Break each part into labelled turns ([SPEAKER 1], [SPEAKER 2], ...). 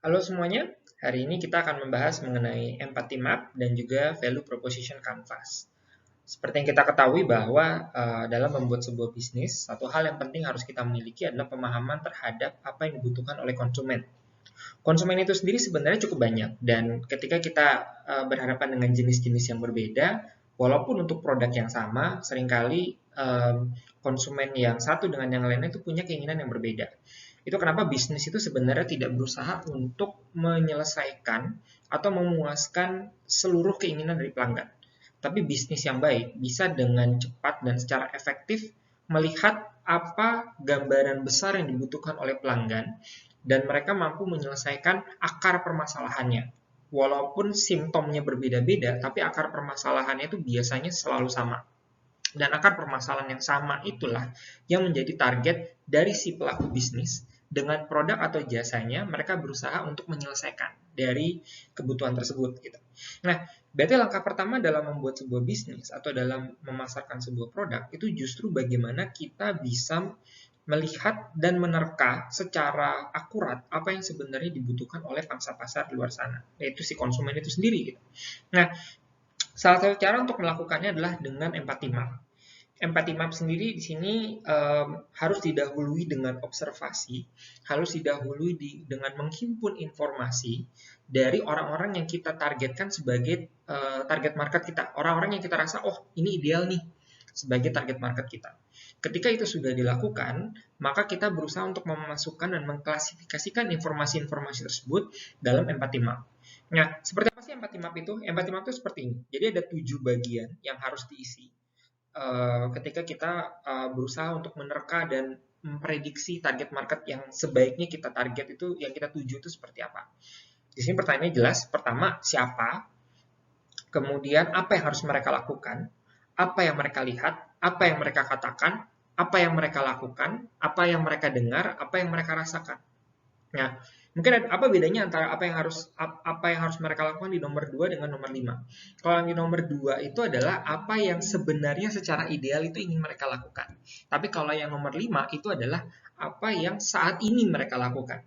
[SPEAKER 1] Halo semuanya, hari ini kita akan membahas mengenai empathy map dan juga value proposition canvas. Seperti yang kita ketahui bahwa dalam membuat sebuah bisnis, satu hal yang penting harus kita miliki adalah pemahaman terhadap apa yang dibutuhkan oleh konsumen. Konsumen itu sendiri sebenarnya cukup banyak dan ketika kita berhadapan dengan jenis-jenis yang berbeda, walaupun untuk produk yang sama, seringkali konsumen yang satu dengan yang lainnya itu punya keinginan yang berbeda. Itu kenapa bisnis itu sebenarnya tidak berusaha untuk menyelesaikan atau memuaskan seluruh keinginan dari pelanggan. Tapi bisnis yang baik bisa dengan cepat dan secara efektif melihat apa gambaran besar yang dibutuhkan oleh pelanggan dan mereka mampu menyelesaikan akar permasalahannya. Walaupun simptomnya berbeda-beda, tapi akar permasalahannya itu biasanya selalu sama. Dan akar permasalahan yang sama itulah yang menjadi target dari si pelaku bisnis dengan produk atau jasanya mereka berusaha untuk menyelesaikan dari kebutuhan tersebut gitu. Nah, berarti langkah pertama dalam membuat sebuah bisnis atau dalam memasarkan sebuah produk itu justru bagaimana kita bisa melihat dan menerka secara akurat apa yang sebenarnya dibutuhkan oleh pangsa pasar di luar sana, yaitu si konsumen itu sendiri gitu. Nah, salah satu cara untuk melakukannya adalah dengan empathy map. Empathy map sendiri di sini harus didahului dengan observasi, harus didahului dengan menghimpun informasi dari orang-orang yang kita targetkan sebagai target market kita. Orang-orang yang kita rasa, oh ini ideal nih sebagai target market kita. Ketika itu sudah dilakukan, maka kita berusaha untuk memasukkan dan mengklasifikasikan informasi-informasi tersebut dalam empathy map. Nah, seperti apa sih empathy map itu? Empathy map itu seperti ini. Jadi ada 7 bagian yang harus diisi ketika kita berusaha untuk menerka dan memprediksi target market yang sebaiknya kita target itu, yang kita tuju itu seperti apa. Di sini pertanyaannya jelas. Pertama, siapa? Kemudian, apa yang harus mereka lakukan? Apa yang mereka lihat? Apa yang mereka katakan? Apa yang mereka lakukan? Apa yang mereka dengar? Apa yang mereka rasakan? Nah, mungkin apa bedanya antara apa yang harus mereka lakukan di nomor 2 dengan nomor 5. Kalau di nomor 2 itu adalah apa yang sebenarnya secara ideal itu ingin mereka lakukan. Tapi kalau yang nomor 5 itu adalah apa yang saat ini mereka lakukan.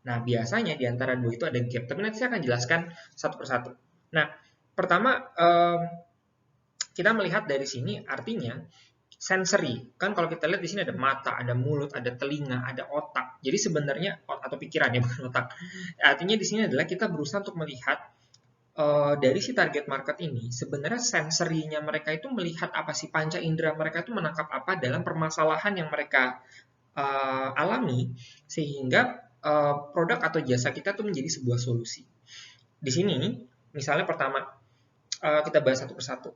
[SPEAKER 1] Nah, biasanya di antara dua itu ada gap. Tapi nanti saya akan jelaskan satu persatu. Nah, pertama kita melihat dari sini artinya sensory. Kan kalau kita lihat di sini ada mata, ada mulut, ada telinga, ada otak. Jadi sebenarnya atau pikiran ya bukan otak. Artinya di sini adalah kita berusaha untuk melihat dari si target market ini sebenarnya sensorinya mereka itu melihat apa sih, panca indera mereka itu menangkap apa dalam permasalahan yang mereka alami sehingga produk atau jasa kita itu menjadi sebuah solusi. Di sini misalnya pertama kita bahas satu persatu.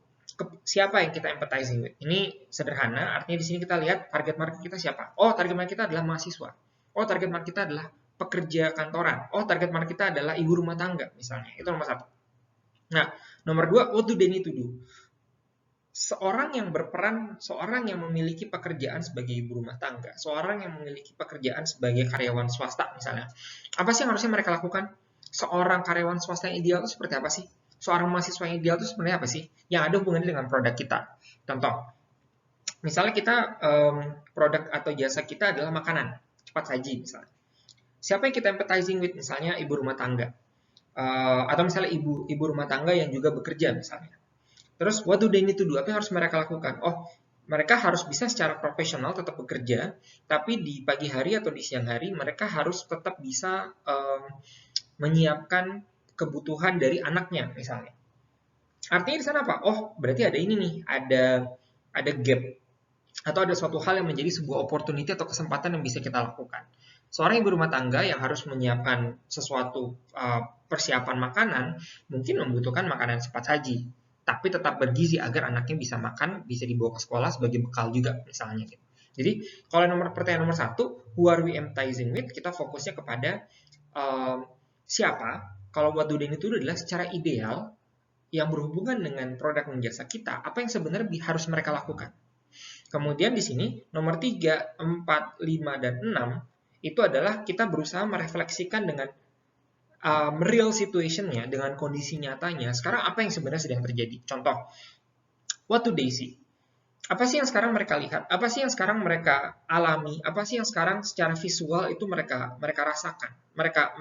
[SPEAKER 1] Siapa yang kita empathizing with? Ini sederhana, artinya di sini kita lihat target market kita siapa. Oh, target market kita adalah mahasiswa. Oh, target market kita adalah pekerja kantoran. Oh, target market kita adalah ibu rumah tangga, misalnya. Itu nomor satu. Nah, nomor dua, what do they need to do? Seorang yang berperan, seorang yang memiliki pekerjaan sebagai ibu rumah tangga, seorang yang memiliki pekerjaan sebagai karyawan swasta misalnya, apa sih yang harusnya mereka lakukan? Seorang karyawan swasta yang ideal itu seperti apa sih? Seorang mahasiswa yang ideal itu sebenarnya apa sih? Yang ada hubungannya dengan produk kita. Contoh, misalnya kita produk atau jasa kita adalah makanan, cepat saji misalnya. Siapa yang kita empathizing with? Misalnya ibu rumah tangga. Atau misalnya ibu rumah tangga yang juga bekerja misalnya. Terus what do they need to do? Apa yang harus mereka lakukan? Oh, mereka harus bisa secara profesional tetap bekerja, tapi di pagi hari atau di siang hari mereka harus tetap bisa menyiapkan kebutuhan dari anaknya misalnya. Artinya di sana apa? Oh, berarti ada ini nih, ada gap atau ada suatu hal yang menjadi sebuah opportunity atau kesempatan yang bisa kita lakukan. Seorang ibu rumah tangga yang harus menyiapkan sesuatu persiapan makanan mungkin membutuhkan makanan cepat saji, tapi tetap bergizi agar anaknya bisa makan, bisa dibawa ke sekolah sebagai bekal juga misalnya. Jadi kalau pertanyaan nomor satu, who are we empathizing with? Kita fokusnya kepada siapa. Kalau buat Duden itu adalah secara ideal yang berhubungan dengan produk dan jasa kita, apa yang sebenarnya harus mereka lakukan. Kemudian di sini nomor 3, 4, 5, dan 6 itu adalah kita berusaha merefleksikan dengan real situation-nya, dengan kondisi nyatanya. Sekarang apa yang sebenarnya sedang terjadi? Contoh, what do they see? Apa sih yang sekarang mereka lihat? Apa sih yang sekarang mereka alami? Apa sih yang sekarang secara visual itu mereka mereka rasakan? Mereka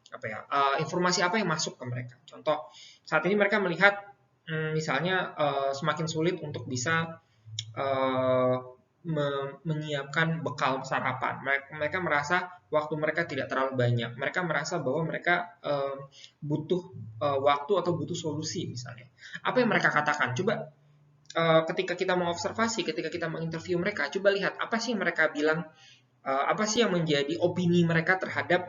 [SPEAKER 1] apa ya? Informasi apa yang masuk ke mereka? Contoh, saat ini mereka melihat misalnya semakin sulit untuk bisa eh, menyiapkan bekal sarapan. Mereka merasa waktu mereka tidak terlalu banyak. Mereka merasa bahwa mereka butuh waktu atau butuh solusi misalnya. Apa yang mereka katakan? Coba ketika kita mengobservasi, ketika kita menginterview mereka, coba lihat apa sih yang mereka bilang, apa sih yang menjadi opini mereka terhadap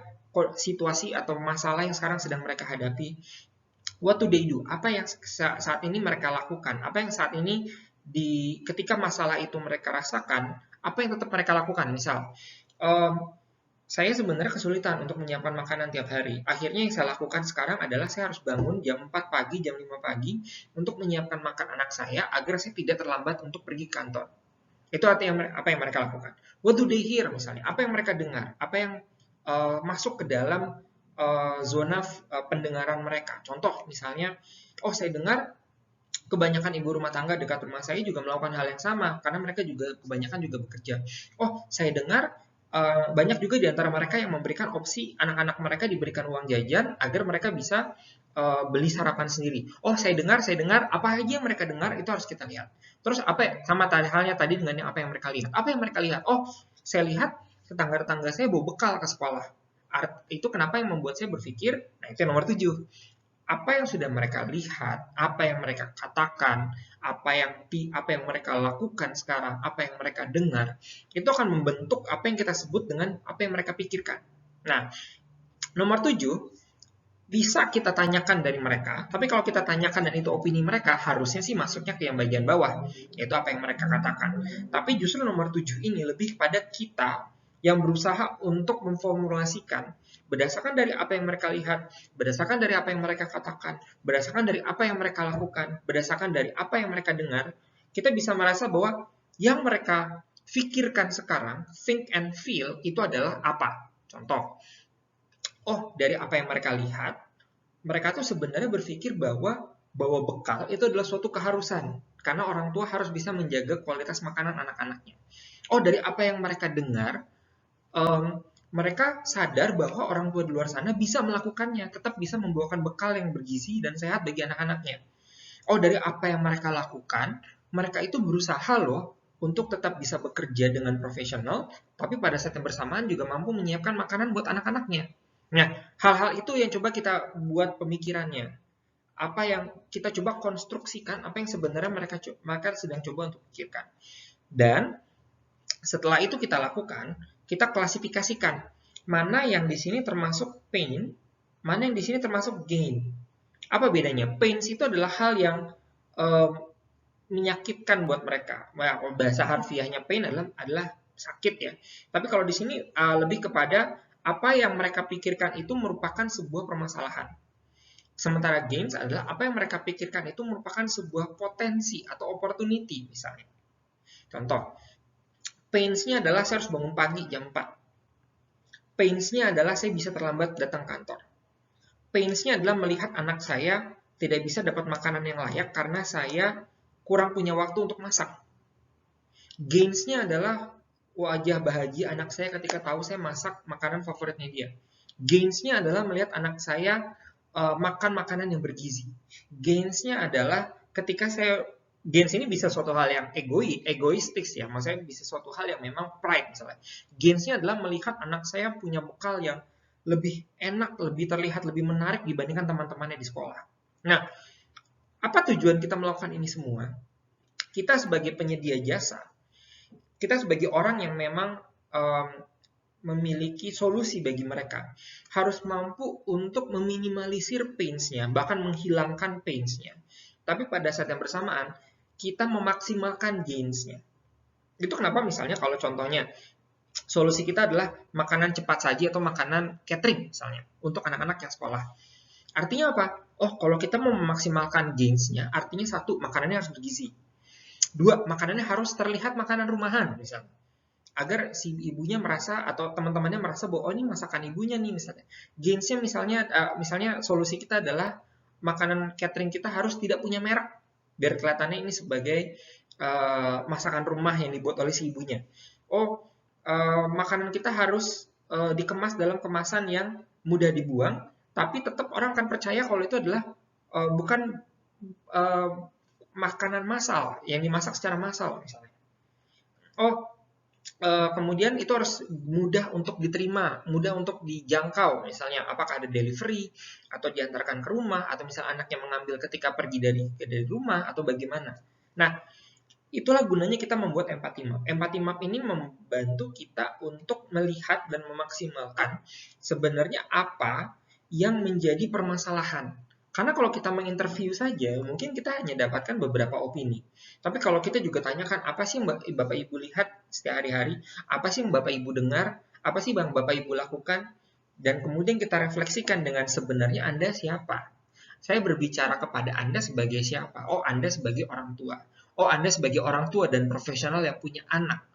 [SPEAKER 1] situasi atau masalah yang sekarang sedang mereka hadapi. What do they do? Apa yang saat ini mereka lakukan? Apa yang saat ini ketika masalah itu mereka rasakan, apa yang tetap mereka lakukan? Misal, saya sebenarnya kesulitan untuk menyiapkan makanan tiap hari. Akhirnya yang saya lakukan sekarang adalah saya harus bangun jam 4 pagi, jam 5 pagi untuk menyiapkan makan anak saya agar saya tidak terlambat untuk pergi kantor. Itu artinya apa yang mereka lakukan. What do they hear misalnya? Apa yang mereka dengar? Apa yang masuk ke dalam zona pendengaran mereka? Contoh misalnya, oh saya dengar kebanyakan ibu rumah tangga dekat rumah saya juga melakukan hal yang sama karena mereka juga kebanyakan juga bekerja. Oh, saya dengar banyak juga di antara mereka yang memberikan opsi anak-anak mereka diberikan uang jajan agar mereka bisa beli sarapan sendiri. Oh, saya dengar apa aja yang mereka dengar itu harus kita lihat. Terus apa sama halnya tadi dengan apa yang mereka lihat. Apa yang mereka lihat? Oh, saya lihat tetangga-tetangga saya bawa bekal ke sekolah. Itu kenapa yang membuat saya berpikir, nah itu yang nomor 7. Apa yang sudah mereka lihat, apa yang mereka katakan, apa yang mereka lakukan sekarang, apa yang mereka dengar, itu akan membentuk apa yang kita sebut dengan apa yang mereka pikirkan. Nah, nomor 7, bisa kita tanyakan dari mereka, tapi kalau kita tanyakan dan itu opini mereka, harusnya sih masuknya ke yang bagian bawah, yaitu apa yang mereka katakan. Tapi justru nomor 7 ini lebih pada kita yang berusaha untuk memformulasikan berdasarkan dari apa yang mereka lihat, berdasarkan dari apa yang mereka katakan, berdasarkan dari apa yang mereka lakukan, berdasarkan dari apa yang mereka dengar, kita bisa merasa bahwa yang mereka pikirkan sekarang, think and feel, itu adalah apa? Contoh, oh dari apa yang mereka lihat, mereka tuh sebenarnya berpikir bahwa bawa bekal itu adalah suatu keharusan, karena orang tua harus bisa menjaga kualitas makanan anak-anaknya. Oh dari apa yang mereka dengar, mereka sadar bahwa orang tua di luar sana bisa melakukannya, tetap bisa membawakan bekal yang bergizi dan sehat bagi anak-anaknya. Oh, dari apa yang mereka lakukan, mereka itu berusaha loh untuk tetap bisa bekerja dengan profesional, tapi pada saat yang bersamaan juga mampu menyiapkan makanan buat anak-anaknya. Nah, hal-hal itu yang coba kita buat pemikirannya. Apa yang kita coba konstruksikan, apa yang sebenarnya mereka sedang coba untuk pikirkan. Dan setelah itu kita lakukan, kita klasifikasikan mana yang di sini termasuk pain, mana yang di sini termasuk gain. Apa bedanya? Pain itu adalah hal yang menyakitkan buat mereka. Bahasa harfiahnya pain adalah sakit ya. Tapi kalau di sini lebih kepada apa yang mereka pikirkan itu merupakan sebuah permasalahan. Sementara gains adalah apa yang mereka pikirkan itu merupakan sebuah potensi atau opportunity misalnya. Contoh, pains-nya adalah saya harus bangun pagi jam 4. Pains-nya adalah saya bisa terlambat datang kantor. Pains-nya adalah melihat anak saya tidak bisa dapat makanan yang layak karena saya kurang punya waktu untuk masak. Gains-nya adalah wajah bahagia anak saya ketika tahu saya masak makanan favoritnya dia. Gains-nya adalah melihat anak saya makan makanan yang bergizi. Gains-nya adalah ketika saya gains ini bisa suatu hal yang egoistik ya, maksudnya bisa suatu hal yang memang pride misalnya. Gains-nya adalah melihat anak saya punya bekal yang lebih enak, lebih terlihat, lebih menarik dibandingkan teman-temannya di sekolah. Nah, apa tujuan kita melakukan ini semua? Kita sebagai penyedia jasa, kita sebagai orang yang memang memiliki solusi bagi mereka, harus mampu untuk meminimalisir pains-nya, bahkan menghilangkan pains-nya. Tapi pada saat yang bersamaan, kita memaksimalkan gains-nya. Itu kenapa misalnya kalau contohnya, solusi kita adalah makanan cepat saji atau makanan catering misalnya, untuk anak-anak yang sekolah. Artinya apa? Oh, kalau kita mau memaksimalkan gains-nya, artinya satu, makanannya harus bergizi. Dua, makanannya harus terlihat makanan rumahan misalnya. Agar si ibunya merasa atau teman-temannya merasa bahwa oh ini masakan ibunya nih misalnya. Gains-nya misalnya solusi kita adalah makanan catering kita harus tidak punya merek biar kelihatannya ini sebagai masakan rumah yang dibuat oleh si ibunya. Oh, makanan kita harus dikemas dalam kemasan yang mudah dibuang, tapi tetap orang akan percaya kalau itu adalah bukan eh, makanan massal yang dimasak secara massal misalnya. Oh, kemudian itu harus mudah untuk diterima, mudah untuk dijangkau. Misalnya, apakah ada delivery atau diantarkan ke rumah atau misalnya anaknya mengambil ketika pergi dari rumah atau bagaimana. Nah, itulah gunanya kita membuat empathy map. Empathy map ini membantu kita untuk melihat dan memaksimalkan sebenarnya apa yang menjadi permasalahan. Karena kalau kita menginterview saja, mungkin kita hanya dapatkan beberapa opini. Tapi kalau kita juga tanyakan, apa sih yang Bapak Ibu lihat sehari-hari? Apa sih yang Bapak Ibu dengar? Apa sih yang Bapak Ibu lakukan? Dan kemudian kita refleksikan dengan sebenarnya Anda siapa? Saya berbicara kepada Anda sebagai siapa? Oh, Anda sebagai orang tua. Oh, Anda sebagai orang tua dan profesional yang punya anak.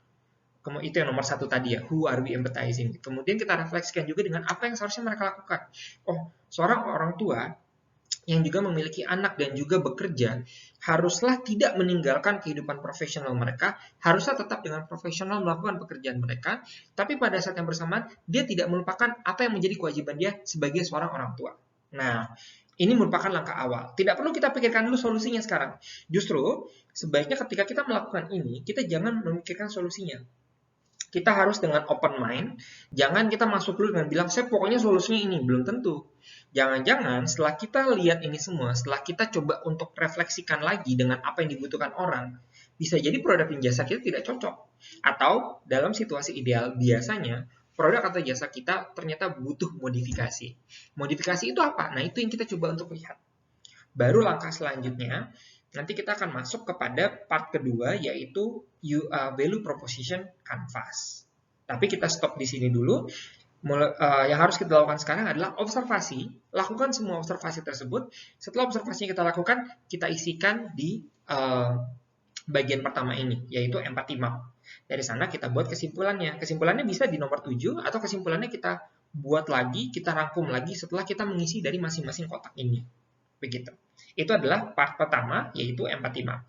[SPEAKER 1] Kemudian itu yang nomor satu tadi ya, who are we empathizing? Kemudian kita refleksikan juga dengan apa yang seharusnya mereka lakukan. Oh, seorang orang tua yang juga memiliki anak dan juga bekerja, haruslah tidak meninggalkan kehidupan profesional mereka, haruslah tetap dengan profesional melakukan pekerjaan mereka, tapi pada saat yang bersamaan, dia tidak melupakan apa yang menjadi kewajiban dia sebagai seorang orang tua. Nah, ini merupakan langkah awal. Tidak perlu kita pikirkan dulu solusinya sekarang. Justru, sebaiknya ketika kita melakukan ini, kita jangan memikirkan solusinya. Kita harus dengan open mind, jangan kita masuk dulu dengan bilang, saya pokoknya solusinya ini, belum tentu. Jangan-jangan setelah kita lihat ini semua, setelah kita coba untuk refleksikan lagi dengan apa yang dibutuhkan orang, bisa jadi produk dan jasa kita tidak cocok. Atau dalam situasi ideal, biasanya produk atau jasa kita ternyata butuh modifikasi. Modifikasi itu apa? Nah, itu yang kita coba untuk lihat. Baru langkah selanjutnya, nanti kita akan masuk kepada part kedua, yaitu value proposition canvas. Tapi kita stop di sini dulu. Yang harus kita lakukan sekarang adalah observasi. Lakukan semua observasi tersebut. Setelah observasi yang kita lakukan, kita isikan di bagian pertama ini, yaitu empathy map. Dari sana kita buat kesimpulannya. Kesimpulannya bisa di nomor 7, atau kesimpulannya kita buat lagi, kita rangkum lagi setelah kita mengisi dari masing-masing kotak ini. Begitu. Itu adalah part pertama, yaitu empathy map.